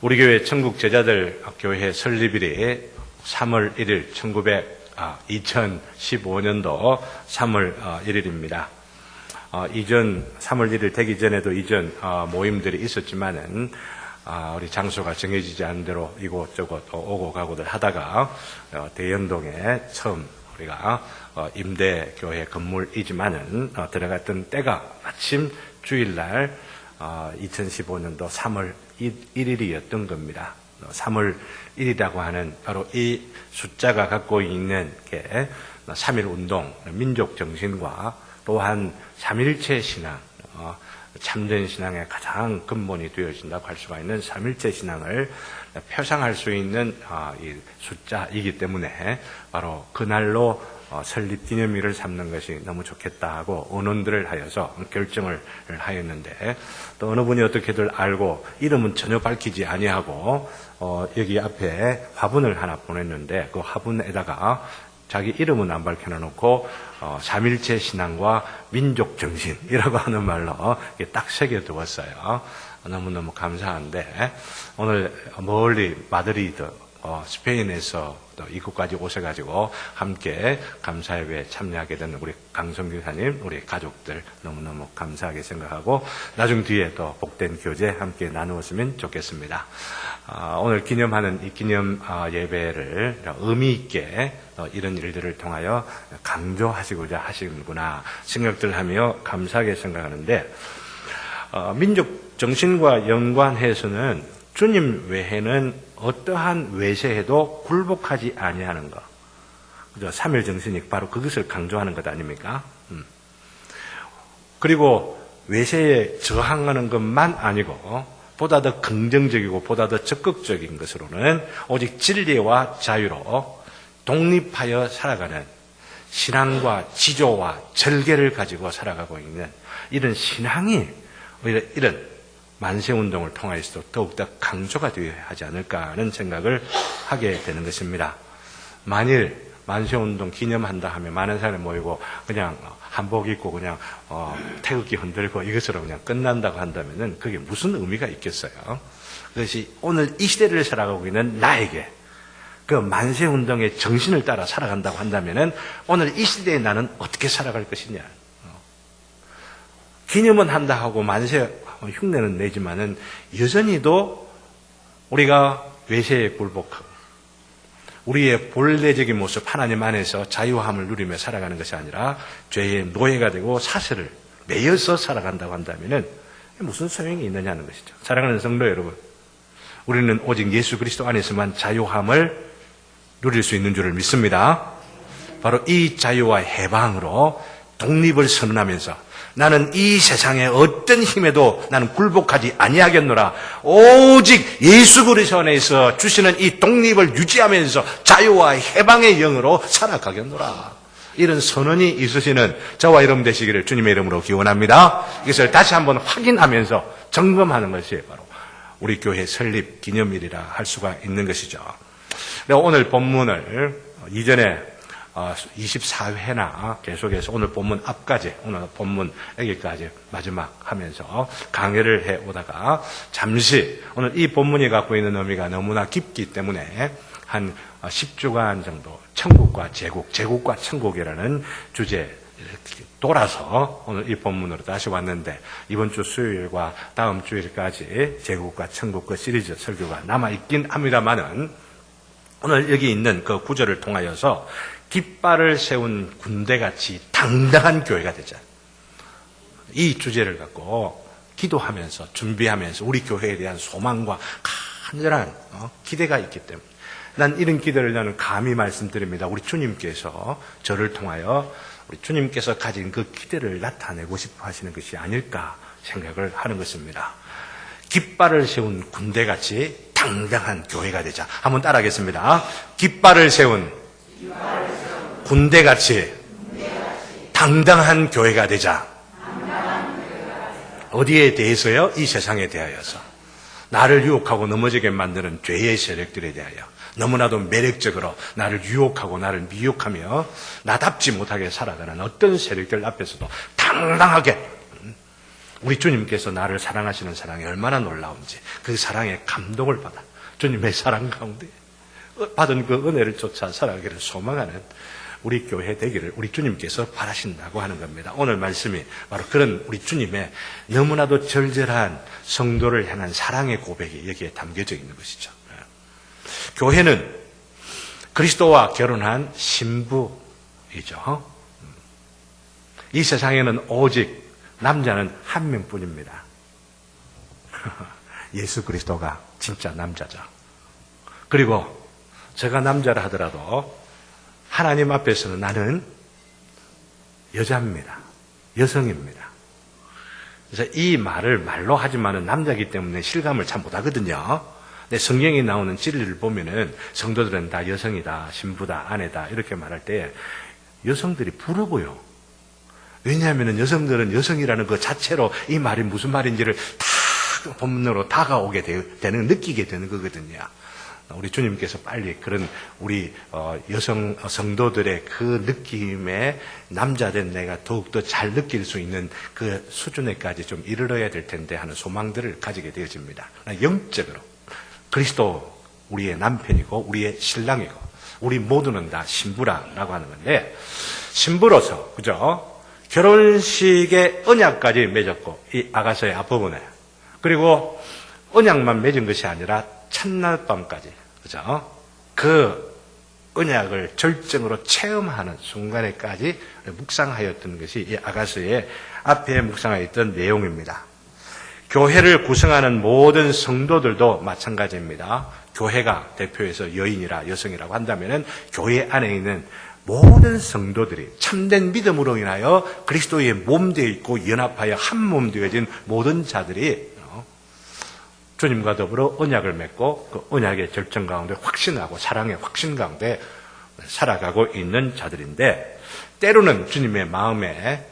우리 교회 천국 제자들 교회 설립일이 3월 1일 2015년도 3월 1일입니다. 이전 3월 1일 되기 전에도 이전 모임들이 있었지만은 우리 장소가 정해지지 않은 대로 이곳저곳 오고 가고들 하다가 대연동에 처음 우리가 임대교회 건물이지만은 들어갔던 때가 마침 주일날 2015년도 3월 1일이었던 겁니다. 3월 1이라고 하는 바로 이 숫자가 갖고 있는 게 3.1 운동, 민족 정신과 또한 삼일체 신앙, 참된 신앙의 가장 근본이 되어진다고 할 수가 있는 삼일체 신앙을 표상할 수 있는 이 숫자이기 때문에 바로 그날로 설립 기념일을 삼는 것이 너무 좋겠다 하고 의논들을 하여서 결정을 하였는데, 또 어느 분이 어떻게들 알고 이름은 전혀 밝히지 아니하고 여기 앞에 화분을 하나 보냈는데, 그 화분에다가 자기 이름은 안 밝혀놓고 삼일체 신앙과 민족 정신이라고 하는 말로 딱 새겨두었어요. 너무너무 감사한데, 오늘 멀리 마드리드 스페인에서 또 이곳까지 오셔가지고 함께 감사예배에 참여하게 된 우리 강성규 사님, 우리 가족들 너무너무 감사하게 생각하고 나중 뒤에 또 복된 교제 함께 나누었으면 좋겠습니다. 오늘 기념하는 이 기념 예배를 의미 있게 이런 일들을 통하여 강조하시고자 하시는구나 생각들 하며 감사하게 생각하는데, 민족 정신과 연관해서는 주님 외에는 어떠한 외세에도 굴복하지 아니하는 것. 그죠? 3일 정신이 바로 그것을 강조하는 것 아닙니까? 그리고 외세에 저항하는 것만 아니고 보다 더 긍정적이고 보다 더 적극적인 것으로는 오직 진리와 자유로 독립하여 살아가는 신앙과 지조와 절개를 가지고 살아가고 있는 이런 신앙이 오히려 이런 만세운동을 통해서도 더욱더 강조가 되어야 하지 않을까 하는 생각을 하게 되는 것입니다. 만일 만세운동 기념한다 하면 많은 사람이 모이고 그냥 한복 입고 그냥 태극기 흔들고 이것으로 그냥 끝난다고 한다면은 그게 무슨 의미가 있겠어요? 그것이 오늘 이 시대를 살아가고 있는 나에게 그 만세운동의 정신을 따라 살아간다고 한다면은 오늘 이 시대에 나는 어떻게 살아갈 것이냐? 기념은 한다 하고 만세 흉내는 내지만은 여전히도 우리가 외세에 굴복하고 우리의 본래적인 모습 하나님 안에서 자유함을 누리며 살아가는 것이 아니라 죄의 노예가 되고 사슬을 매여서 살아간다고 한다면은 무슨 소용이 있느냐는 것이죠. 사랑하는 성도 여러분, 우리는 오직 예수 그리스도 안에서만 자유함을 누릴 수 있는 줄을 믿습니다. 바로 이 자유와 해방으로 독립을 선언하면서 나는 이 세상의 어떤 힘에도 나는 굴복하지 아니하겠노라. 오직 예수 그리스도 안에서 주시는 이 독립을 유지하면서 자유와 해방의 영으로 살아가겠노라. 이런 선언이 있으시는 저와 여러분 되시기를 주님의 이름으로 기원합니다. 이것을 다시 한번 확인하면서 점검하는 것이 바로 우리 교회 설립 기념일이라 할 수가 있는 것이죠. 오늘 본문을 이전에 24회나 계속해서 오늘 본문 앞까지, 오늘 본문 여기까지 마지막 하면서 강의를 해 오다가 잠시 오늘 이 본문이 갖고 있는 의미가 너무나 깊기 때문에 한 10주간 정도 천국과 제국, 제국과 천국이라는 주제에 돌아서 오늘 이 본문으로 다시 왔는데, 이번 주 수요일과 다음 주일까지 제국과 천국과 시리즈 설교가 남아있긴 합니다만은 오늘 여기 있는 그 구절을 통하여서 깃발을 세운 군대같이 당당한 교회가 되자. 이 주제를 갖고 기도하면서 준비하면서 우리 교회에 대한 소망과 간절한 기대가 있기 때문에 난 이런 기대를 나는 감히 말씀드립니다. 우리 주님께서 저를 통하여 우리 주님께서 가진 그 기대를 나타내고 싶어 하시는 것이 아닐까 생각을 하는 것입니다. 깃발을 세운 군대같이 당당한 교회가 되자. 한번 따라하겠습니다. 깃발을 세운 군대같이 당당한 교회가 되자. 어디에 대해서요? 이 세상에 대하여서. 나를 유혹하고 넘어지게 만드는 죄의 세력들에 대하여 너무나도 매력적으로 나를 유혹하고 나를 미혹하며 나답지 못하게 살아가는 어떤 세력들 앞에서도 당당하게 우리 주님께서 나를 사랑하시는 사랑이 얼마나 놀라운지 그 사랑에 감동을 받아 주님의 사랑 가운데 받은 그 은혜를 쫓아 살아가기를 소망하는 우리 교회 되기를 우리 주님께서 바라신다고 하는 겁니다. 오늘 말씀이 바로 그런 우리 주님의 너무나도 절절한 성도를 향한 사랑의 고백이 여기에 담겨져 있는 것이죠. 교회는 그리스도와 결혼한 신부이죠. 이 세상에는 오직 남자는 한 명뿐입니다. 예수 그리스도가 진짜 남자죠. 그리고 제가 남자라 하더라도 하나님 앞에서는 나는 여자입니다. 여성입니다. 그래서 이 말을 말로 하지만은 남자이기 때문에 실감을 잘 못하거든요. 근데 성경에 나오는 진리를 보면은 성도들은 다 여성이다, 신부다, 아내다 이렇게 말할 때 여성들이 부러워요. 왜냐하면 여성들은 여성이라는 그 자체로 이 말이 무슨 말인지를 다 본문으로 다가오게 되는, 느끼게 되는 거거든요. 우리 주님께서 빨리 그런 우리 여성 성도들의 그 느낌에 남자된 내가 더욱더 잘 느낄 수 있는 그 수준에까지 좀 이르러야 될 텐데 하는 소망들을 가지게 되어집니다. 영적으로 그리스도 우리의 남편이고 우리의 신랑이고 우리 모두는 다 신부라고 하는 건데, 신부로서 그죠? 결혼식의 언약까지 맺었고 이 아가서의 앞부분에, 그리고 언약만 맺은 것이 아니라 첫날 밤까지 그죠? 그 언약을 절정으로 체험하는 순간에까지 묵상하였던 것이 이 아가서의 앞에 묵상하였던 내용입니다. 교회를 구성하는 모든 성도들도 마찬가지입니다. 교회가 대표해서 여인이라 여성이라고 한다면은 교회 안에 있는 모든 성도들이 참된 믿음으로 인하여 그리스도의 몸 되어 있고 연합하여 한 몸 되어진 모든 자들이 주님과 더불어 언약을 맺고 그 언약의 절정 가운데 확신하고 사랑의 확신 가운데 살아가고 있는 자들인데, 때로는 주님의 마음에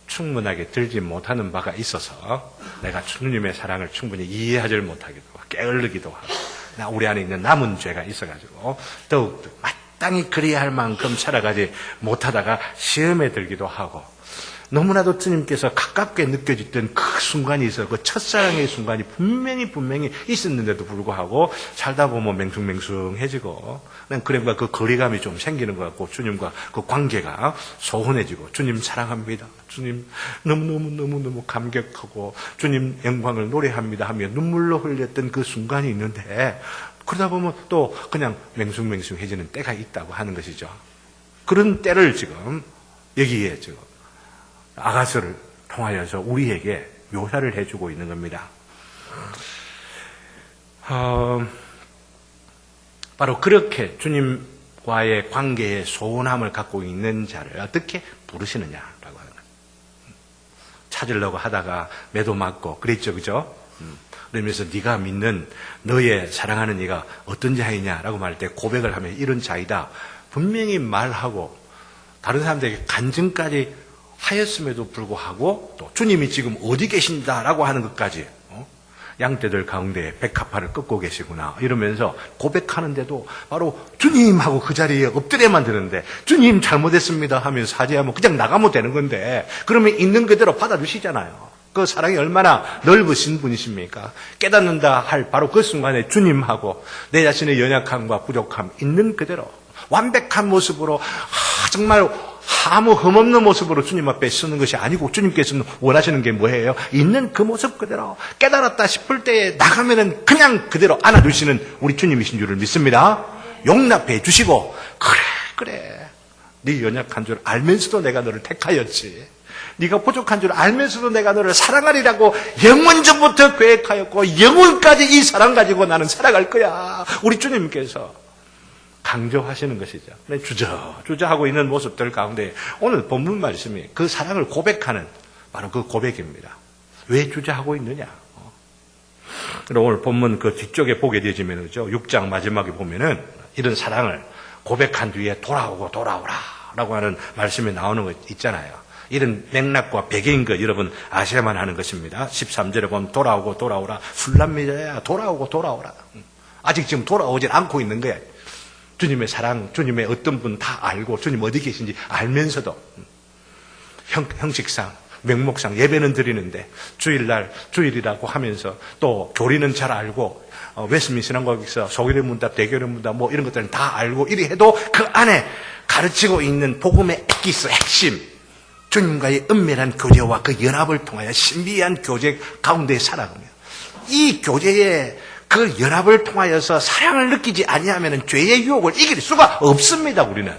충분하게 들지 못하는 바가 있어서 내가 주님의 사랑을 충분히 이해하지 못하기도 하고 게을르기도 하고 우리 안에 있는 남은 죄가 있어가지고 더욱 마땅히 그리야 할 만큼 살아가지 못하다가 시험에 들기도 하고, 너무나도 주님께서 가깝게 느껴졌던 그 순간이 있어요. 그 첫사랑의 순간이 분명히 있었는데도 불구하고 살다 보면 맹숭맹숭해지고 그러니까 그 거리감이 좀 생기는 것 같고 주님과 그 관계가 소원해지고, 주님 사랑합니다, 주님 너무너무 감격하고 주님 영광을 노래합니다 하며 눈물로 흘렸던 그 순간이 있는데, 그러다 보면 또 그냥 맹숭맹숭해지는 때가 있다고 하는 것이죠. 그런 때를 지금 여기에 지금 아가서를 통하여서 우리에게 묘사를 해주고 있는 겁니다. 바로 그렇게 주님과의 관계에 소원함을 갖고 있는 자를 어떻게 부르시느냐라고 하는 거예요. 찾으려고 하다가 매도 맞고 그랬죠, 그죠? 그러면서 네가 믿는 너의 사랑하는 네가 어떤 자이냐라고 말할 때 고백을 하면 이런 자이다 분명히 말하고, 다른 사람들에게 간증까지 하였음에도 불구하고 또 주님이 지금 어디 계신다라고 하는 것까지, 양떼들 가운데 백합화를 꺾고 계시구나 이러면서 고백하는데도 바로 주님하고 그 자리에 엎드려만 드는데, 주님 잘못했습니다 하면서 사죄하면 그냥 나가면 되는 건데, 그러면 있는 그대로 받아주시잖아요. 그 사랑이 얼마나 넓으신 분이십니까? 깨닫는다 할 바로 그 순간에 주님하고 내 자신의 연약함과 부족함 있는 그대로 완벽한 모습으로 정말 아무 흠없는 모습으로 주님 앞에 서는 것이 아니고, 주님께서는 원하시는 게 뭐예요? 있는 그 모습 그대로 깨달았다 싶을 때에 나가면은 그냥 그대로 안아주시는 우리 주님이신 줄을 믿습니다. 용납해 주시고, 그래 네 연약한 줄 알면서도 내가 너를 택하였지, 네가 부족한 줄 알면서도 내가 너를 사랑하리라고 영원전부터 계획하였고 영원까지 이 사랑 가지고 나는 살아갈 거야. 우리 주님께서 강조하시는 것이죠. 주저하고 있는 모습들 가운데 오늘 본문 말씀이 그 사랑을 고백하는 바로 그 고백입니다. 왜 주저하고 있느냐? 오늘 본문 그 뒤쪽에 보게 되지면, 그죠? 6장 마지막에 보면은 이런 사랑을 고백한 뒤에 돌아오라라고 하는 말씀이 나오는 거 있잖아요. 이런 맥락과 배경인 것 여러분 아셔야만 하는 것입니다. 13절에 보면 돌아오라. 술람미자야 돌아오라. 아직 지금 돌아오질 않고 있는 거야. 주님의 사랑, 주님의 어떤 분 다 알고 주님 어디 계신지 알면서도 형식상 명목상 예배는 드리는데 주일날 주일이라고 하면서 또 교리는 잘 알고 웨스민스터 신앙고에서 소결의 문답, 대결의 문답 뭐 이런 것들은 다 알고 이리 해도 그 안에 가르치고 있는 복음의 에기스 핵심, 주님과의 은밀한 교제와 그 연합을 통하여 신비한 교제 가운데 살아갑니다. 이 교제의 그 연합을 통하여서 사랑을 느끼지 아니하면 죄의 유혹을 이길 수가 없습니다. 우리는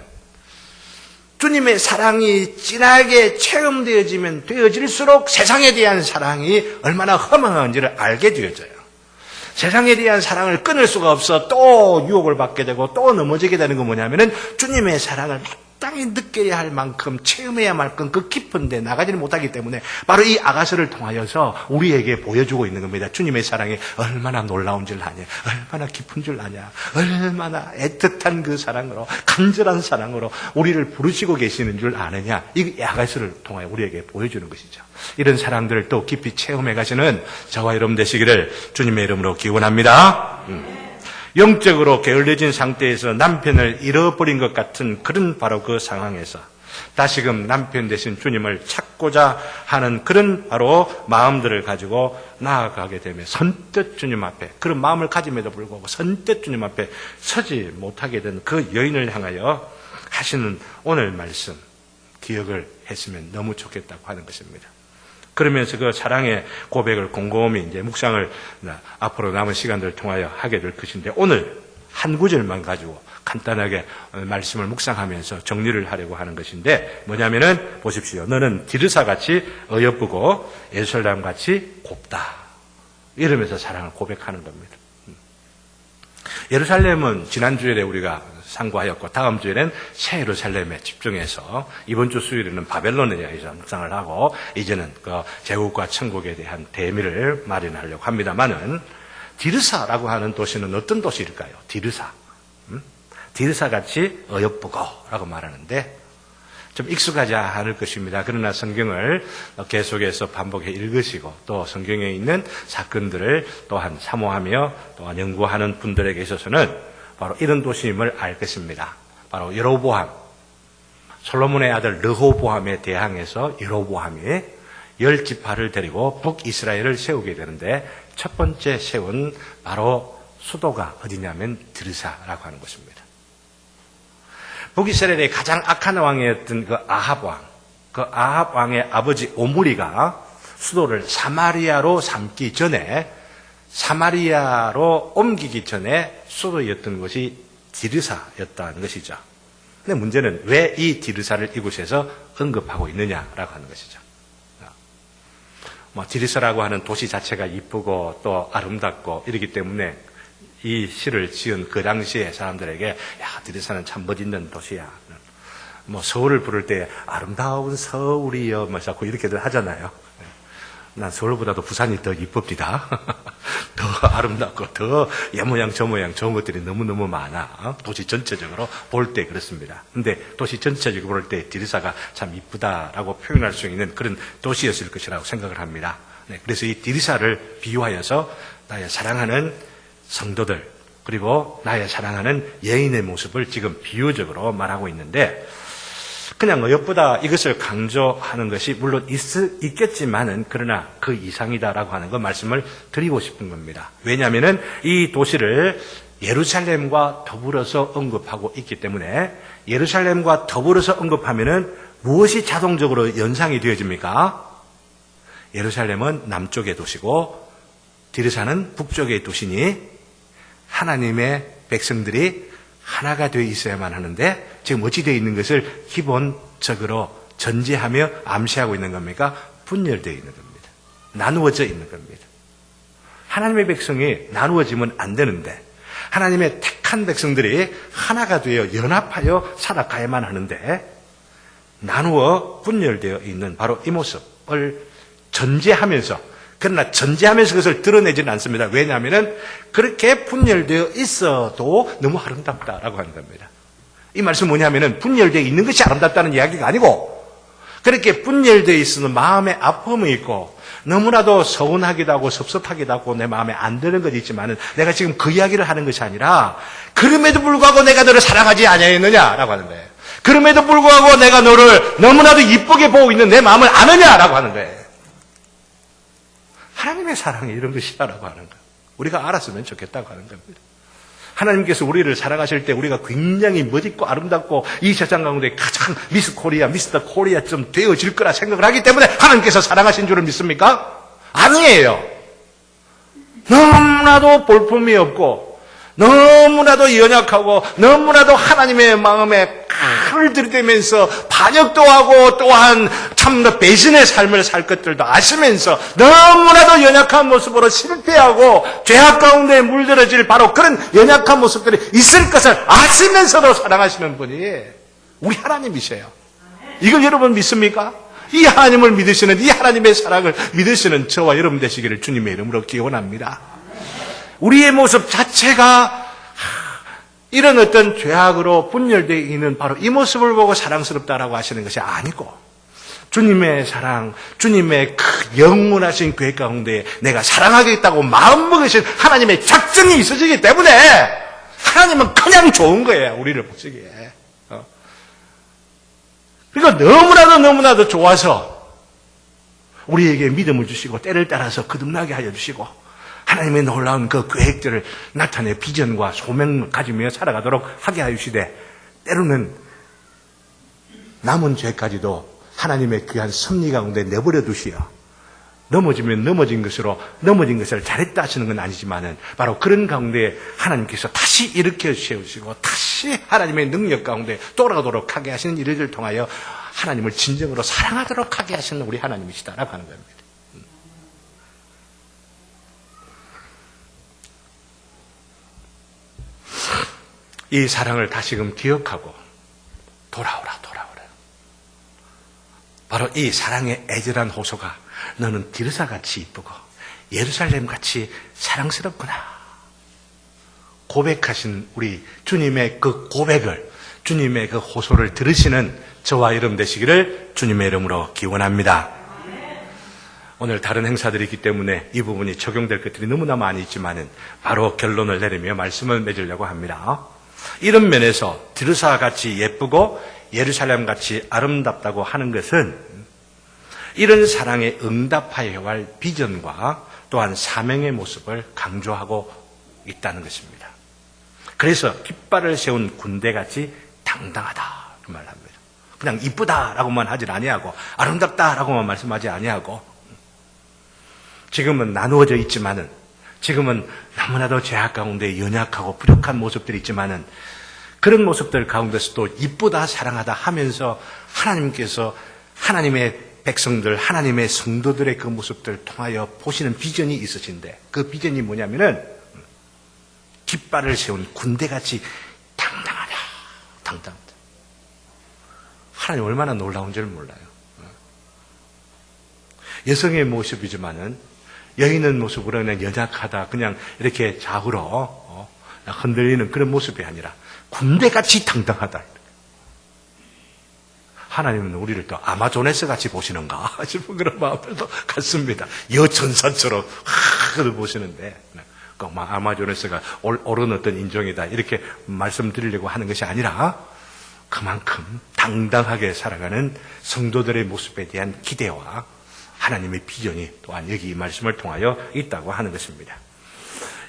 주님의 사랑이 진하게 체험되어지면 되어질수록 세상에 대한 사랑이 얼마나 허망한지를 알게 되어져요. 세상에 대한 사랑을 끊을 수가 없어 또 유혹을 받게 되고 또 넘어지게 되는 건 뭐냐면은 주님의 사랑을 마땅히 느껴야 할 만큼 체험해야 할 만큼 그 깊은 데 나가지를 못하기 때문에 바로 이 아가서를 통하여서 우리에게 보여주고 있는 겁니다. 주님의 사랑이 얼마나 놀라운 줄 아냐, 얼마나 깊은 줄 아냐, 얼마나 애틋한 그 사랑으로, 간절한 사랑으로 우리를 부르시고 계시는 줄 아느냐, 이 아가서를 통하여 우리에게 보여주는 것이죠. 이런 사랑들을 또 깊이 체험해 가시는 저와 여러분 되시기를 주님의 이름으로 기원합니다. 영적으로 게을러진 상태에서 남편을 잃어버린 것 같은 그런 바로 그 상황에서 다시금 남편 대신 주님을 찾고자 하는 그런 바로 마음들을 가지고 나아가게 되면 선뜻 주님 앞에, 그런 마음을 가짐에도 불구하고 선뜻 주님 앞에 서지 못하게 된 그 여인을 향하여 하시는 오늘 말씀 기억을 했으면 너무 좋겠다고 하는 것입니다. 그러면서 그 사랑의 고백을 곰곰이 이제 묵상을 앞으로 남은 시간들을 통하여 하게 될 것인데, 오늘 한 구절만 가지고 간단하게 말씀을 묵상하면서 정리를 하려고 하는 것인데, 뭐냐면은 보십시오. 너는 디르사같이 어여쁘고 예루살렘같이 곱다. 이러면서 사랑을 고백하는 겁니다. 예루살렘은 지난주에 우리가 상고하였고, 다음 주에는 새 예루살렘에 집중해서 이번 주 수요일에는 바벨론에 대해서 묵상을 하고, 이제는 그 제국과 천국에 대한 대미를 마련하려고 합니다만은, 디르사라고 하는 도시는 어떤 도시일까요? 디르사. 디르사같이 어여쁘고 라고 말하는데 좀 익숙하지 않을 것입니다. 그러나 성경을 계속해서 반복해 읽으시고 또 성경에 있는 사건들을 또한 사모하며 또한 연구하는 분들에게 있어서는 바로 이런 도시임을 알 것입니다. 바로 여로보암, 솔로몬의 아들 르호보암에 대항해서 여로보암이 10지파를 데리고 북이스라엘을 세우게 되는데, 첫 번째 세운 바로 수도가 어디냐면 디르사라고 하는 곳입니다. 북이스라엘의 가장 악한 왕이었던 그 아합 왕, 그 아합 왕의 아버지 오므리가 수도를 사마리아로 삼기 전에, 사마리아로 옮기기 전에 수도였던 것이 디르사였다는 것이죠. 근데 문제는 왜 이 디르사를 이곳에서 언급하고 있느냐라고 하는 것이죠. 디르사라고 하는 도시 자체가 이쁘고 또 아름답고 이러기 때문에 이 시를 지은 그 당시에 사람들에게, 야, 디르사는 참 멋있는 도시야. 서울을 부를 때 아름다운 서울이여 뭐 자꾸 이렇게들 하잖아요. 난 서울보다도 부산이 더 이쁩니다. 더 아름답고 더 얘모양 저모양 좋은 것들이 너무너무 많아. 도시 전체적으로 볼 때 그렇습니다. 근데 도시 전체적으로 볼 때 디르사가 참 이쁘다라고 표현할 수 있는 그런 도시였을 것이라고 생각을 합니다. 그래서 이 디르사를 비유하여서 나의 사랑하는 성도들, 그리고 나의 사랑하는 여인의 모습을 지금 비유적으로 말하고 있는데, 그냥 어여쁘다 이것을 강조하는 것이 물론 있겠지만은 그러나 그 이상이다라고 하는 거 말씀을 드리고 싶은 겁니다. 왜냐하면은 이 도시를 예루살렘과 더불어서 언급하고 있기 때문에, 예루살렘과 더불어서 언급하면은 무엇이 자동적으로 연상이 되어집니까? 예루살렘은 남쪽의 도시고 디르사는 북쪽의 도시니 하나님의 백성들이 하나가 되어 있어야만 하는데, 지금 어찌 되어 있는 것을 기본적으로 전제하며 암시하고 있는 겁니까? 분열되어 있는 겁니다. 나누어져 있는 겁니다. 하나님의 백성이 나누어지면 안 되는데, 하나님의 택한 백성들이 하나가 되어 연합하여 살아가야만 하는데, 나누어 분열되어 있는 바로 이 모습을 전제하면서, 그러나 전제하면서 그것을 드러내지는 않습니다. 왜냐하면 그렇게 분열되어 있어도 너무 아름답다라고 하는 겁니다. 이 말씀은 뭐냐면 분열되어 있는 것이 아름답다는 이야기가 아니고, 그렇게 분열되어 있어도 마음의 아픔이 있고 너무나도 서운하기도 하고 섭섭하기도 하고 내 마음에 안 드는 것이 있지만은 내가 지금 그 이야기를 하는 것이 아니라 그럼에도 불구하고 내가 너를 사랑하지 아니하였느냐라고 하는 거예요. 그럼에도 불구하고 내가 너를 너무나도 이쁘게 보고 있는 내 마음을 아느냐라고 하는 거예요. 하나님의 사랑이 이런 것이라고 하는 거예요. 우리가 알았으면 좋겠다고 하는 겁니다. 하나님께서 우리를 사랑하실 때 우리가 굉장히 멋있고 아름답고 이 세상 가운데 가장 미스 코리아, 미스터 코리아 좀 되어질 거라 생각을 하기 때문에 하나님께서 사랑하신 줄을 믿습니까? 아니에요. 너무나도 볼품이 없고 너무나도 연약하고 너무나도 하나님의 마음에 칼을 들이대면서 반역도 하고 또한 참 배신의 삶을 살 것들도 아시면서 너무나도 연약한 모습으로 실패하고 죄악 가운데 물들어질 바로 그런 연약한 모습들이 있을 것을 아시면서도 사랑하시는 분이 우리 하나님이세요. 이걸 여러분 믿습니까? 이 하나님을 믿으시는, 이 하나님의 사랑을 믿으시는 저와 여러분 되시기를 주님의 이름으로 기원합니다. 우리의 모습 자체가 이런 어떤 죄악으로 분열되어 있는 바로 이 모습을 보고 사랑스럽다라고 하시는 것이 아니고 주님의 사랑, 주님의 그 영원하신 계획 가운데 내가 사랑하겠다고 마음먹으신 하나님의 작정이 있으시기 때문에 하나님은 그냥 좋은 거예요. 우리를 보시기에. 그러니까 너무나도 좋아서 우리에게 믿음을 주시고 때를 따라서 거듭나게 하여 주시고 하나님의 놀라운 그 계획들을 나타내 비전과 소명을 가지며 살아가도록 하게 하시되 때로는 남은 죄까지도 하나님의 귀한 섭리 가운데 내버려 두시어 넘어지면 넘어진 것을 잘했다 하시는 건 아니지만은 바로 그런 가운데 하나님께서 다시 일으켜 세우시고 다시 하나님의 능력 가운데 돌아가도록 하게 하시는 일을 통하여 하나님을 진정으로 사랑하도록 하게 하시는 우리 하나님이시다라고 하는 겁니다. 이 사랑을 다시금 기억하고 돌아오라. 바로 이 사랑의 애절한 호소가 너는 디르사같이 이쁘고 예루살렘같이 사랑스럽구나. 고백하신 우리 주님의 그 고백을, 주님의 그 호소를 들으시는 저와 여러분 되시기를 주님의 이름으로 기원합니다. 오늘 다른 행사들이 있기 때문에 이 부분이 적용될 것들이 너무나 많이 있지만은 바로 결론을 내리며 말씀을 맺으려고 합니다. 이런 면에서 디르사같이 예쁘고 예루살렘같이 아름답다고 하는 것은 이런 사랑에 응답하여야 할 비전과 또한 사명의 모습을 강조하고 있다는 것입니다. 그래서 깃발을 세운 군대같이 당당하다 그 말을 합니다. 그냥 이쁘다라고만 하질 아니하고 아름답다라고만 말씀하지 아니하고 지금은 나누어져 있지만은 지금은 너무나도 죄악 가운데 연약하고 부족한 모습들이 있지만은 그런 모습들 가운데서도 이쁘다 사랑하다 하면서 하나님께서 하나님의 백성들, 하나님의 성도들의 그 모습들을 통하여 보시는 비전이 있으신데 그 비전이 뭐냐면은 깃발을 세운 군대같이 당당하다. 하나님 얼마나 놀라운지를 몰라요. 여성의 모습이지만은 여인의 모습으로 그냥 연약하다, 그냥 이렇게 좌우로 흔들리는 그런 모습이 아니라 군대같이 당당하다. 하나님은 우리를 또 아마존에서 같이 보시는가 싶은 그런 마음도 갖습니다. 여천사처럼 보시는데 꼭 아마존에서가 옳은 어떤 인종이다 이렇게 말씀드리려고 하는 것이 아니라 그만큼 당당하게 살아가는 성도들의 모습에 대한 기대와 하나님의 비전이 또한 여기 이 말씀을 통하여 있다고 하는 것입니다.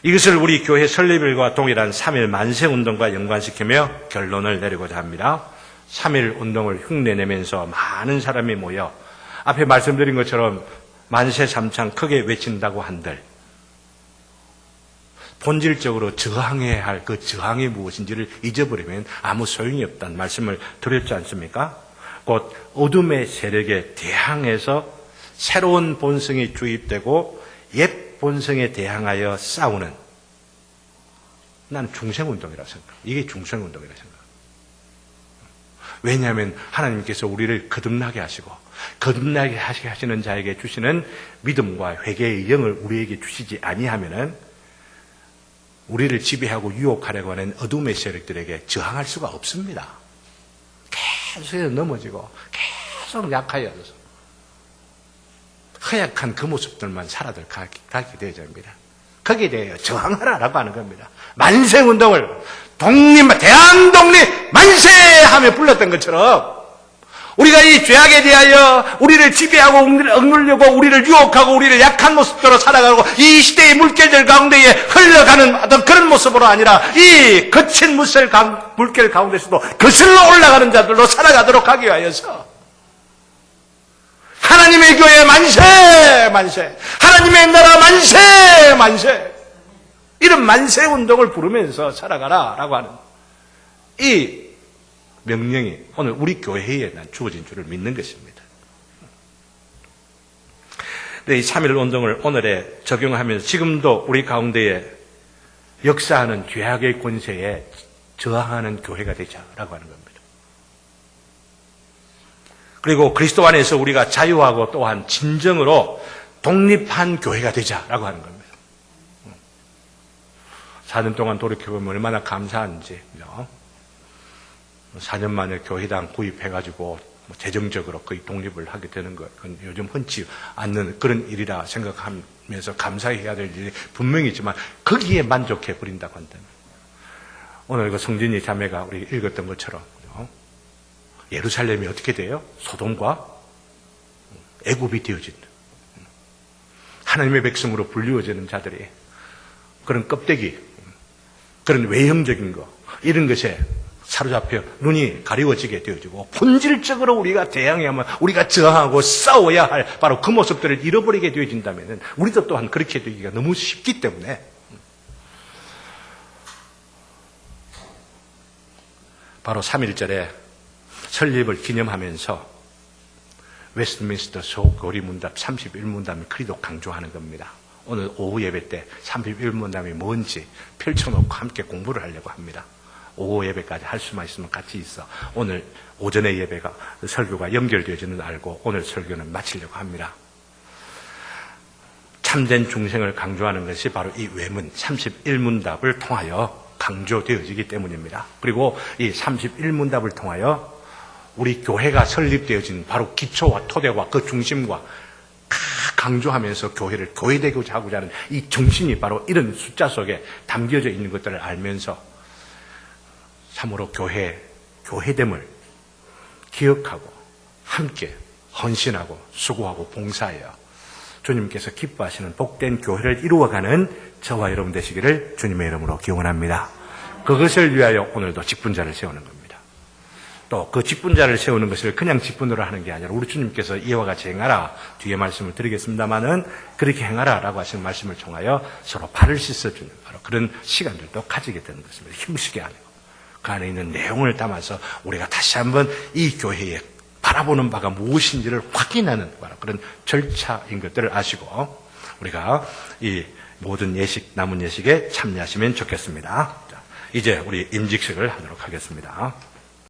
이것을 우리 교회 설립일과 동일한 3.1 만세운동과 연관시키며 결론을 내리고자 합니다. 3.1 운동을 흉내내면서 많은 사람이 모여 앞에 말씀드린 것처럼 만세 삼창 크게 외친다고 한들 본질적으로 저항해야 할 그 저항이 무엇인지를 잊어버리면 아무 소용이 없다는 말씀을 드렸지 않습니까? 곧 어둠의 세력에 대항해서 새로운 본성이 주입되고 옛 본성에 대항하여 싸우는, 난 중생운동이라고 생각해요. 이게 중생운동이라고 생각해요. 왜냐하면 하나님께서 우리를 거듭나게 하시고 거듭나게 하시는 자에게 주시는 믿음과 회개의 영을 우리에게 주시지 아니하면은 우리를 지배하고 유혹하려고 하는 어둠의 세력들에게 저항할 수가 없습니다. 계속 넘어지고 계속 약하여져서 허약한 그 모습들만 살아가게 되어야 됩니다. 거기에 대해 저항하라라고 하는 겁니다. 만세운동을 대한독립 만세 하며 불렀던 것처럼 우리가 이 죄악에 대하여 우리를 지배하고 억누르려고 우리를 유혹하고 우리를 약한 모습대로 살아가고 이 시대의 물결들 가운데에 흘러가는 어떤 그런 모습으로 아니라 이 거친 물결 가운데서도 거슬러 올라가는 자들로 살아가도록 하기 위하여서 하나님의 교회 만세 만세, 하나님의 나라 만세 만세, 이런 만세 운동을 부르면서 살아가라라고 하는 이 명령이 오늘 우리 교회에 주어진 줄을 믿는 것입니다. 이 3.1 운동을 오늘에 적용하면서 지금도 우리 가운데에 역사하는 죄악의 권세에 저항하는 교회가 되자라고 하는 겁니다. 그리고 그리스도 안에서 우리가 자유하고 또한 진정으로 독립한 교회가 되자라고 하는 겁니다. 4년 동안 돌이켜보면 얼마나 감사한지. 4년 만에 교회당 구입해가지고 재정적으로 거의 독립을 하게 되는 것, 그건 요즘 흔치 않는 그런 일이라 생각하면서 감사해야 될 일이 분명히 있지만 거기에 만족해 버린다고 한다면, 오늘 그 성진이 자매가 우리 읽었던 것처럼 예루살렘이 어떻게 돼요? 소돔과 애굽이 되어진다. 하나님의 백성으로 불리워지는 자들이 그런 껍데기, 그런 외형적인 거, 이런 것에 사로잡혀 눈이 가리워지게 되어지고 본질적으로 우리가 대항하면 우리가 저항하고 싸워야 할 바로 그 모습들을 잃어버리게 되어진다면 우리도 또한 그렇게 되기가 너무 쉽기 때문에 바로 3.1절에 설립을 기념하면서 웨스트민스터 소교리 문답 31문답을 그리도 강조하는 겁니다. 오늘 오후 예배 때 31문답이 뭔지 펼쳐놓고 함께 공부를 하려고 합니다. 오후 예배까지 할 수만 있으면 같이 있어. 오늘 오전의 예배가 설교가 연결되어지는 알고 오늘 설교는 마치려고 합니다. 참된 중생을 강조하는 것이 바로 이 외문 31문답을 통하여 강조되어지기 때문입니다. 그리고 이 31문답을 통하여 우리 교회가 설립되어진 바로 기초와 토대와 그 중심과 강조하면서 교회를 교회되고자 하고자 하는 이 정신이 바로 이런 숫자 속에 담겨져 있는 것들을 알면서 참으로 교회됨을 기억하고 함께 헌신하고 수고하고 봉사하여 주님께서 기뻐하시는 복된 교회를 이루어가는 저와 여러분 되시기를 주님의 이름으로 기원합니다. 그것을 위하여 오늘도 직분자를 세우는 겁니다. 또 그 직분자를 세우는 것을 그냥 직분으로 하는 게 아니라 우리 주님께서 이와 같이 행하라, 뒤에 말씀을 드리겠습니다마는 그렇게 행하라라고 하시는 말씀을 통하여 서로 발을 씻어주는 바로 그런 시간들도 가지게 되는 것입니다. 힘쓰게 아니고 그 안에 있는 내용을 담아서 우리가 다시 한번 이 교회에 바라보는 바가 무엇인지를 확인하는 바로 그런 절차인 것들을 아시고 우리가 이 모든 예식, 남은 예식에 참여하시면 좋겠습니다. 자, 이제 우리 임직식을 하도록 하겠습니다.